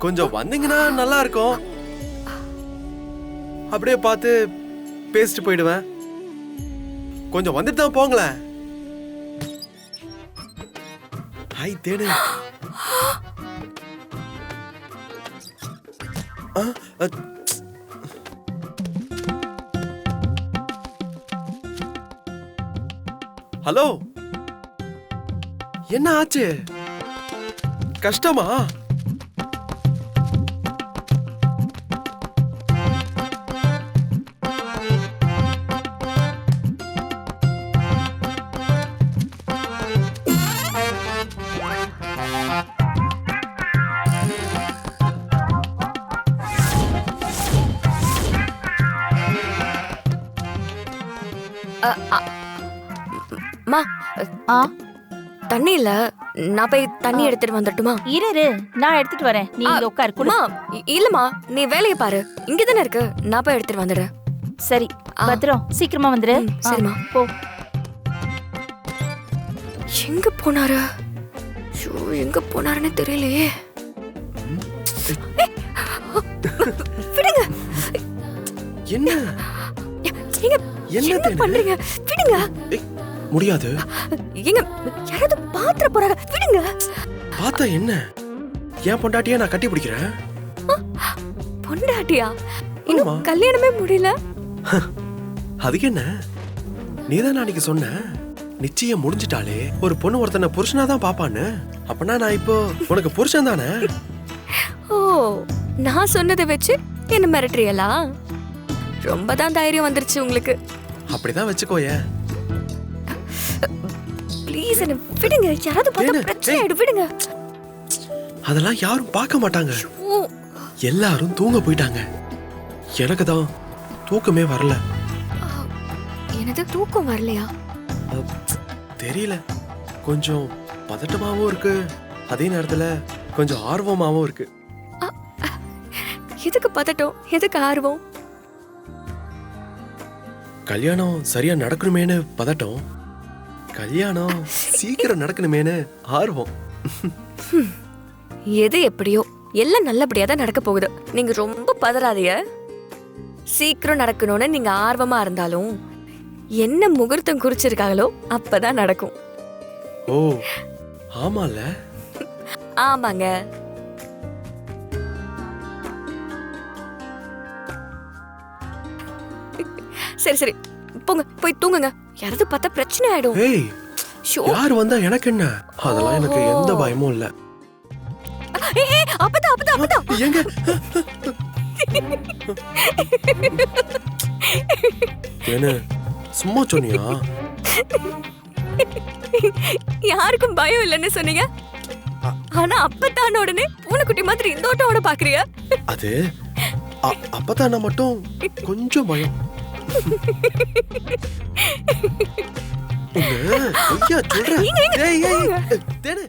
கொஞ்சம் வந்தீங்கன்னா நல்லா இருக்கும். அப்படியே பார்த்து பேசிட்டு போயிடுவேன். கொஞ்சம் வந்துட்டு தான் போங்களேன். ஹாய் தேடு. ஹலோ, என்ன ஆச்சு? கஷ்டமா? மா, தண்ணி இல்ல, நான் போய் தண்ணி எடுத்துட்டு வந்துட்டுமா? இரு, நான் எடுத்துட்டு வரேன். நீ இங்க உட்கார். குடு. இல்லம்மா, நீ வேலையை பாரு, இங்க தானே இருக்கு. நான் போய் எடுத்துட்டு வந்துடுறேன். சரி, பத்திரம் சீக்கிரமா வந்துரு. சரிம்மா. போ. எங்க போனாரு? எங்க போனாருன்னு தெரியலையே. விடுங்க. என்ன என்ன பண்றீங்க? விடுங்க. முடியாது. எங்க யாராவது பாத்திர போறாங்க. விடுங்க. பாத்தா என்ன? ஏன் பொண்டாட்டியா நான் கட்டி பிடிக்கிறேன். பொண்டாட்டியா? இன்னும் கல்யாணமே முடியல. அதுக்கு என்ன? நீதான் அன்னைக்கு சொன்ன நிச்சயம் முடிஞ்சிட்டாலே ஒரு பொண்ணு ஒருத்தனை புருஷனா தான் பாப்பான்னு. அப்பனா நான் இப்போ உனக்கு புருஷன் தானே? ஓ, நான் சொன்னதை வச்சு என்ன மிரட்டுறியலா? ரொம்ப தான் தைரியம் வந்துருச்சு உங்களுக்கு. அப்படிதான் வச்சுக்கோயே. ப்ளீஸ் என்ன விடுங்க. யாராவது பார்த்தா பிரச்சனை ஆயிடும். விடுங்க. அதெல்லாம் யாரும் பார்க்க மாட்டாங்க. எல்லாரும் தூங்க போயிட்டாங்க. எனக்கு தான் தூக்கமே வரல. எனக்கு தூக்கம் வரலையா? தெரியல. கொஞ்சம் பதட்டமாவும் இருக்கு, அதே நேரத்துல கொஞ்சம் ஆர்வமாவும் இருக்கு. எதுக்கு பதட்டம்? எதுக்கு ஆர்வம்? கல்யாணம் சரியா நடக்கணுமேனு பதட்டம், கல்யாணம் சீக்கிரம் நடக்கணுமேனு ஆர்வம். எது எப்படியோ எல்லாம் நல்லபடியா தான் நடக்க போகுது. நீங்க ரொம்ப பதறாதீங்க. சீக்கிரம் நடக்கணும்னு நீங்க ஆர்வமா இருந்தாலும் என்ன முகூர்த்தம் குறிச்சிருக்காங்களோ அப்பதான் நடக்கும். ஓ ஆமால. ஆமாங்க. சரி சரி போங்க, போய் தூங்குங்க. யாராவது பார்த்தா பிரச்சனை ஆயிடும். ஏய், யார் வந்தா எனக்கு என்ன? அதெல்லாம் எனக்கு எந்த பயமும் இல்ல. அப்பதான் எங்க என்ன சும்மா சொன்னியா? யாருக்கும் பயம் இல்லைன்னு சொன்னீங்க. ஆனா அப்பத்தான உடனே பூனைக்குட்டி மாதிரி இந்த ஓட்டோட பாக்குறியா? அது அப்பதான் மட்டும் கொஞ்சம் பயம். ஐயா சொல்றேன்.